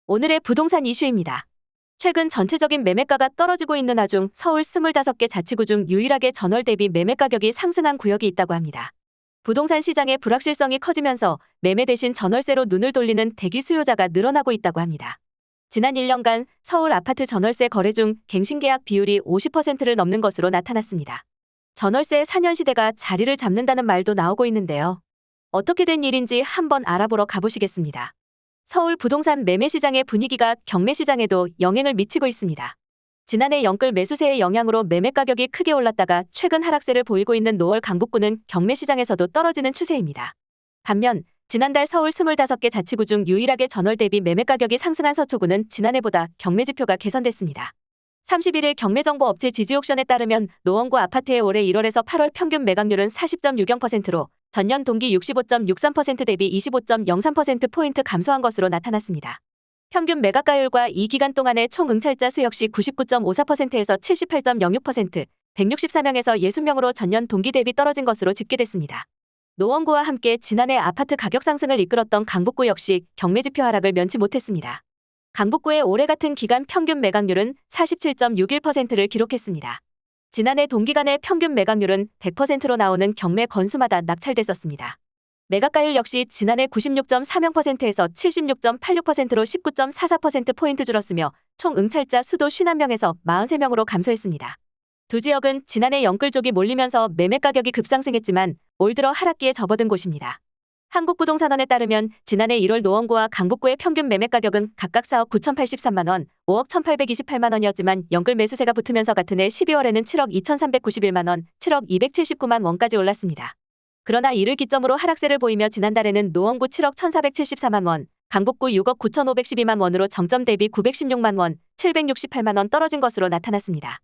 오늘의 부동산 이슈입니다. 최근 전체적인 매매가가 떨어지고 있는 와중 서울 25개 자치구 중 유일하게 전월 대비 매매 가격이 상승한 구역이 있다고 합니다. 부동산 시장의 불확실성이 커지면서 매매 대신 전월세로 눈을 돌리는 대기 수요자가 늘어나고 있다고 합니다. 지난 1년간 서울 아파트 전월세 거래 중 갱신계약 비율이 50%를 넘는 것으로 나타났습니다. 전월세의 4년 시대가 자리를 잡는다는 말도 나오고 있는데요. 어떻게 된 일인지 한번 알아보러 가보시겠습니다. 서울 부동산 매매 시장의 분위기가 경매 시장에도 영향을 미치고 있습니다. 지난해 영끌 매수세의 영향으로 매매 가격이 크게 올랐다가 최근 하락세를 보이고 있는 노월 강북구는 경매 시장에서도 떨어지는 추세입니다. 반면 지난달 서울 25개 자치구 중 유일하게 전월 대비 매매 가격이 상승한 서초구는 지난해보다 경매 지표가 개선됐습니다. 31일 경매정보업체 지지옥션에 따르면 노원구 아파트의 올해 1월에서 8월 평균 매각률은 40.60%로 전년 동기 65.63% 대비 25.03%포인트 감소한 것으로 나타났습니다. 평균 매각가율과 이 기간 동안의 총 응찰자 수 역시 99.54%에서 78.06%, 164명에서 60명으로 전년 동기 대비 떨어진 것으로 집계됐습니다. 노원구와 함께 지난해 아파트 가격 상승을 이끌었던 강북구 역시 경매지표 하락을 면치 못했습니다. 강북구의 올해 같은 기간 평균 매각률은 47.61%를 기록했습니다. 지난해 동기간의 평균 매각률은 100%로 나오는 경매 건수마다 낙찰됐었습니다. 매각가율 역시 지난해 96.40%에서 76.86%로 19.44%포인트 줄었으며 총 응찰자 수도 51명에서 43명으로 감소했습니다. 두 지역은 지난해 영끌 쪽이 몰리면서 매매 가격이 급상승했지만 올 들어 하락기에 접어든 곳입니다. 한국부동산원에 따르면 지난해 1월 노원구와 강북구의 평균 매매 가격은 각각 4억 9,083만 원, 5억 1,828만 원이었지만 영끌 매수세가 붙으면서 같은 해 12월에는 7억 2,391만 원, 7억 279만 원까지 올랐습니다. 그러나 이를 기점으로 하락세를 보이며 지난달에는 노원구 7억 1,474만 원, 강북구 6억 9,512만 원으로 정점 대비 916만 원, 768만 원 떨어진 것으로 나타났습니다.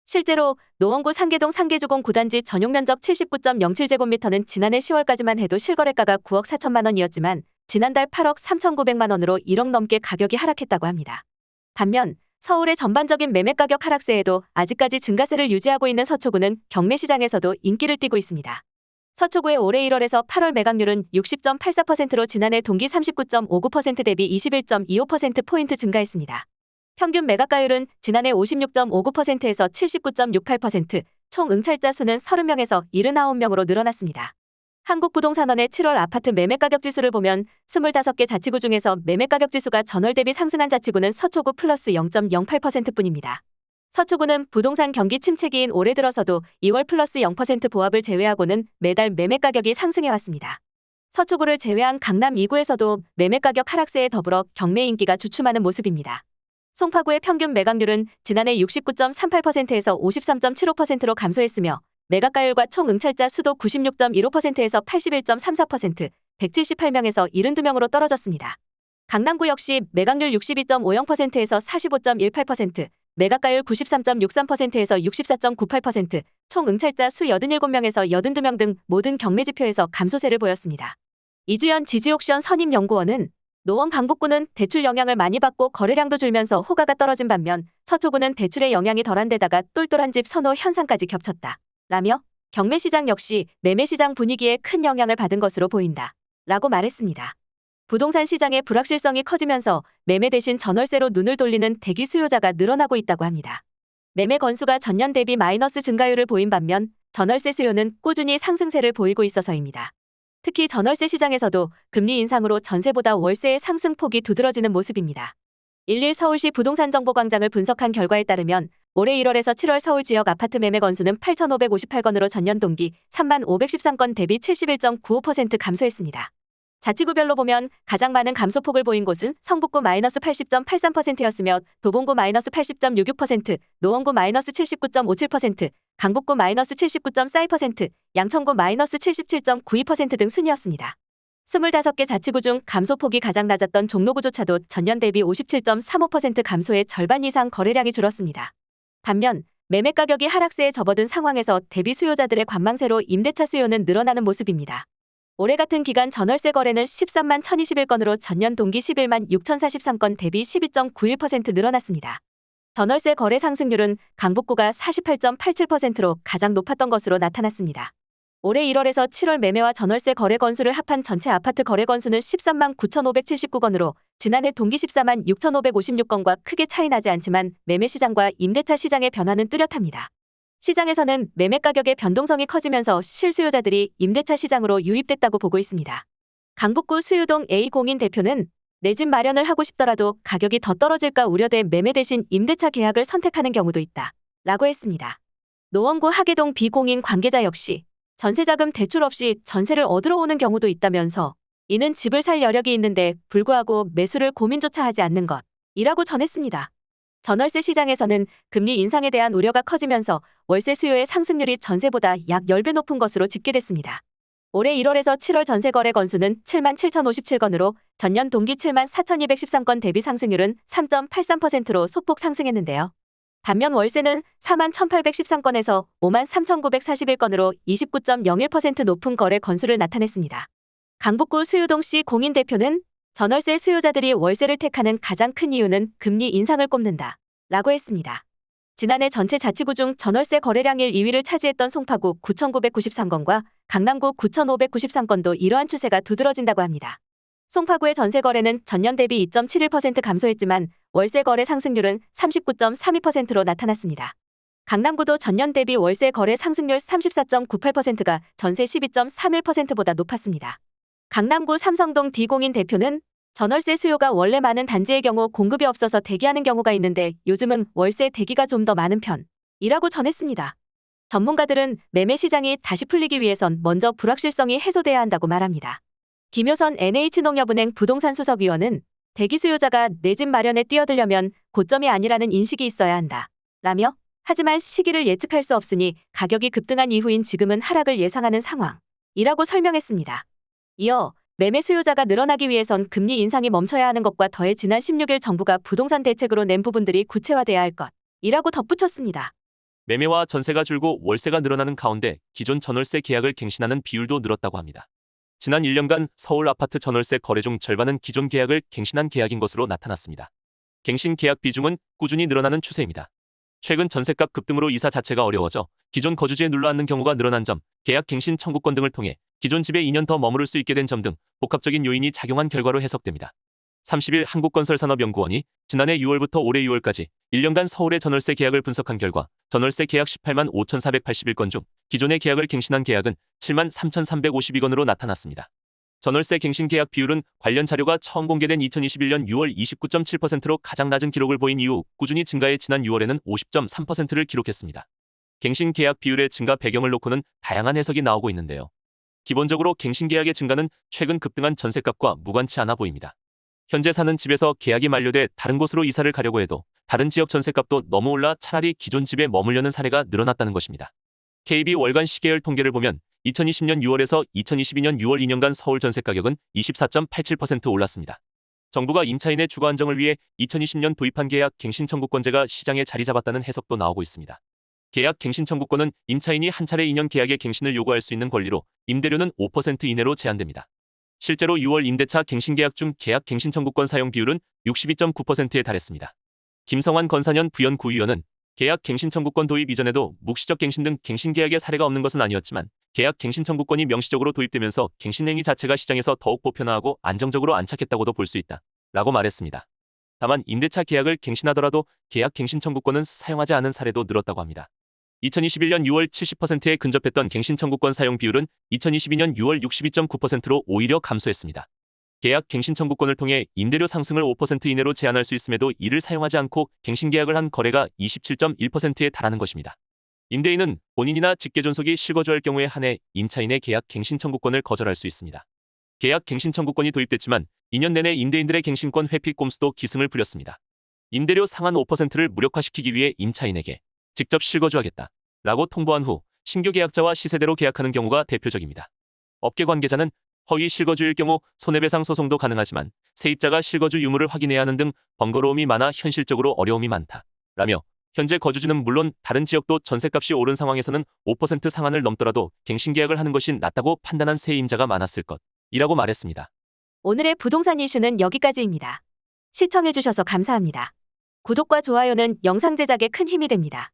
실제로 노원구 상계동 상계주공 9단지 전용면적 79.07제곱미터는 지난해 10월까지만 해도 실거래가가 9억 4천만 원이었지만 지난달 8억 3,900만 원으로 1억 넘게 가격이 하락했다고 합니다. 반면 서울의 전반적인 매매가격 하락세에도 아직까지 증가세를 유지하고 있는 서초구는 경매 시장에서도 인기를 띠고 있습니다. 서초구의 올해 1월에서 8월 매각률은 60.84%로 지난해 동기 39.59% 대비 21.25%포인트 증가했습니다. 평균 매각가율은 지난해 56.59%에서 79.68%, 총 응찰자 수는 30명에서 79명으로 늘어났습니다. 한국부동산원의 7월 아파트 매매가격 지수를 보면 25개 자치구 중에서 매매가격 지수가 전월 대비 상승한 자치구는 서초구 플러스 0.08%뿐입니다. 서초구는 부동산 경기 침체기인 올해 들어서도 2월 플러스 0% 보합을 제외하고는 매달 매매가격이 상승해왔습니다. 서초구를 제외한 강남 2구에서도 매매가격 하락세에 더불어 경매 인기가 주춤하는 모습입니다. 송파구의 평균 매각률은 지난해 69.38%에서 53.75%로 감소했으며 매각가율과 총 응찰자 수도 96.15%에서 81.34%, 178명에서 72명으로 떨어졌습니다. 강남구 역시 매각률 62.50%에서 45.18%, 매각가율 93.63%에서 64.98%, 총 응찰자 수 87명에서 82명 등 모든 경매지표에서 감소세를 보였습니다. 이주연 지지옥션 선임연구원은 노원 강북구는 대출 영향을 많이 받고 거래량도 줄면서 호가가 떨어진 반면 서초구는 대출의 영향이 덜한 데다가 똘똘한 집 선호 현상까지 겹쳤다. 라며 경매시장 역시 매매시장 분위기에 큰 영향을 받은 것으로 보인다. 라고 말했습니다. 부동산 시장의 불확실성이 커지면서 매매 대신 전월세로 눈을 돌리는 대기 수요자가 늘어나고 있다고 합니다. 매매 건수가 전년 대비 마이너스 증가율을 보인 반면 전월세 수요는 꾸준히 상승세를 보이고 있어서입니다. 특히 전월세 시장에서도 금리 인상으로 전세보다 월세의 상승폭이 두드러지는 모습입니다. 11 서울시 부동산정보광장을 분석한 결과에 따르면 올해 1월에서 7월 서울 지역 아파트 매매 건수는 8,558건으로 전년 동기 30,513건 대비 71.95% 감소했습니다. 자치구별로 보면 가장 많은 감소폭을 보인 곳은 성북구 마이너스 80.83%였으며 도봉구 마이너스 80.66%, 노원구 마이너스 79.57%, 강북구 마이너스 79.42%, 양천구 마이너스 77.92% 등 순이었습니다. 25개 자치구 중 감소폭이 가장 낮았던 종로구조차도 전년 대비 57.35% 감소의 절반 이상 거래량이 줄었습니다. 반면 매매 가격이 하락세에 접어든 상황에서 대비 수요자들의 관망세로 임대차 수요는 늘어나는 모습입니다. 올해 같은 기간 전월세 거래는 13만 1,021건으로 전년 동기 11만 6,043건 대비 12.91% 늘어났습니다. 전월세 거래 상승률은 강북구가 48.87%로 가장 높았던 것으로 나타났습니다. 올해 1월에서 7월 매매와 전월세 거래 건수를 합한 전체 아파트 거래 건수는 13만 9,579건으로 지난해 동기 14만 6,556건과 크게 차이 나지 않지만 매매 시장과 임대차 시장의 변화는 뚜렷합니다. 시장에서는 매매 가격의 변동성이 커지면서 실수요자들이 임대차 시장으로 유입됐다고 보고 있습니다. 강북구 수유동 A공인 대표는 내 집 마련을 하고 싶더라도 가격이 더 떨어질까 우려돼 매매 대신 임대차 계약을 선택하는 경우도 있다. 라고 했습니다. 노원구 하계동 B공인 관계자 역시 전세자금 대출 없이 전세를 얻으러 오는 경우도 있다면서 이는 집을 살 여력이 있는데 불구하고 매수를 고민조차 하지 않는 것이라고 전했습니다. 전월세 시장에서는 금리 인상에 대한 우려가 커지면서 월세 수요의 상승률이 전세보다 약 10배 높은 것으로 집계됐습니다. 올해 1월에서 7월 전세 거래 건수는 7만 7,057건으로 전년 동기 7만 4,213건 대비 상승률은 3.83%로 소폭 상승했는데요. 반면 월세는 4만 1,813건에서 5만 3,941건으로 29.01% 높은 거래 건수를 나타냈습니다. 강북구 수유동 씨 공인 대표는 전월세 수요자들이 월세를 택하는 가장 큰 이유는 금리 인상을 꼽는다. 라고 했습니다. 지난해 전체 자치구 중 전월세 거래량 2위를 차지했던 송파구 9,993건과 강남구 9,593건도 이러한 추세가 두드러진다고 합니다. 송파구의 전세 거래는 전년 대비 2.71% 감소했지만 월세 거래 상승률은 39.32%로 나타났습니다. 강남구도 전년 대비 월세 거래 상승률 34.98%가 전세 12.31%보다 높았습니다. 강남구 삼성동 D공인 대표는 전월세 수요가 원래 많은 단지의 경우 공급이 없어서 대기하는 경우가 있는데 요즘은 월세 대기가 좀 더 많은 편이라고 전했습니다. 전문가들은 매매 시장이 다시 풀리기 위해선 먼저 불확실성이 해소돼야 한다고 말합니다. 김효선 NH농협은행 부동산 수석위원은 대기 수요자가 내 집 마련에 뛰어들려면 고점이 아니라는 인식이 있어야 한다. 라며 하지만 시기를 예측할 수 없으니 가격이 급등한 이후인 지금은 하락을 예상하는 상황이라고 설명했습니다. 이어 매매 수요자가 늘어나기 위해선 금리 인상이 멈춰야 하는 것과 더해 지난 16일 정부가 부동산 대책으로 낸 부분들이 구체화돼야 할 것이라고 덧붙였습니다. 매매와 전세가 줄고 월세가 늘어나는 가운데 기존 전월세 계약을 갱신하는 비율도 늘었다고 합니다. 지난 1년간 서울 아파트 전월세 거래 중 절반은 기존 계약을 갱신한 계약인 것으로 나타났습니다. 갱신 계약 비중은 꾸준히 늘어나는 추세입니다. 최근 전셋값 급등으로 이사 자체가 어려워져 기존 거주지에 눌러앉는 경우가 늘어난 점, 계약 갱신 청구권 등을 통해 기존 집에 2년 더 머무를 수 있게 된 점 등 복합적인 요인이 작용한 결과로 해석됩니다. 30일 한국건설산업연구원이 지난해 6월부터 올해 6월까지 1년간 서울의 전월세 계약을 분석한 결과 전월세 계약 18만 5,481건 중 기존의 계약을 갱신한 계약은 7만 3,352건으로 나타났습니다. 전월세 갱신 계약 비율은 관련 자료가 처음 공개된 2021년 6월 29.7%로 가장 낮은 기록을 보인 이후 꾸준히 증가해 지난 6월에는 50.3%를 기록했습니다. 갱신 계약 비율의 증가 배경을 놓고는 다양한 해석이 나오고 있는데요. 기본적으로 갱신 계약의 증가는 최근 급등한 전셋값과 무관치 않아 보입니다. 현재 사는 집에서 계약이 만료돼 다른 곳으로 이사를 가려고 해도 다른 지역 전셋값도 너무 올라 차라리 기존 집에 머물려는 사례가 늘어났다는 것입니다. KB 월간 시계열 통계를 보면 2020년 6월에서 2022년 6월 2년간 서울 전세 가격은 24.87% 올랐습니다. 정부가 임차인의 주거 안정을 위해 2020년 도입한 계약 갱신 청구권제가 시장에 자리 잡았다는 해석도 나오고 있습니다. 계약 갱신 청구권은 임차인이 한 차례 2년 계약의 갱신을 요구할 수 있는 권리로 임대료는 5% 이내로 제한됩니다. 실제로 6월 임대차 갱신 계약 중 계약 갱신 청구권 사용 비율은 62.9%에 달했습니다. 김성환 건사년 부연구의원은 계약 갱신 청구권 도입 이전에도 묵시적 갱신 등 갱신 계약의 사례가 없는 것은 아니었지만 계약 갱신 청구권이 명시적으로 도입되면서 갱신 행위 자체가 시장에서 더욱 보편화하고 안정적으로 안착했다고도 볼 수 있다. 라고 말했습니다. 다만 임대차 계약을 갱신하더라도 계약 갱신 청구권은 사용하지 않은 사례도 늘었다고 합니다. 2021년 6월 70%에 근접했던 갱신 청구권 사용 비율은 2022년 6월 62.9%로 오히려 감소했습니다. 계약 갱신 청구권을 통해 임대료 상승을 5% 이내로 제한할 수 있음에도 이를 사용하지 않고 갱신 계약을 한 거래가 27.1%에 달하는 것입니다. 임대인은 본인이나 직계존속이 실거주할 경우에 한해 임차인의 계약 갱신 청구권을 거절할 수 있습니다. 계약 갱신 청구권이 도입됐지만 2년 내내 임대인들의 갱신권 회피 꼼수도 기승을 부렸습니다. 임대료 상한 5%를 무력화시키기 위해 임차인에게 직접 실거주하겠다 라고 통보한 후 신규 계약자와 시세대로 계약하는 경우가 대표적입니다. 업계 관계자는 허위 실거주일 경우 손해배상 소송도 가능하지만 세입자가 실거주 유무를 확인해야 하는 등 번거로움이 많아 현실적으로 어려움이 많다 라며 현재 거주지는 물론 다른 지역도 전셋값이 오른 상황에서는 5% 상한을 넘더라도 갱신 계약을 하는 것이 낫다고 판단한 세입자가 많았을 것이라고 말했습니다. 오늘의 부동산 이슈는 여기까지입니다. 시청해주셔서 감사합니다. 구독과 좋아요는 영상 제작에 큰 힘이 됩니다.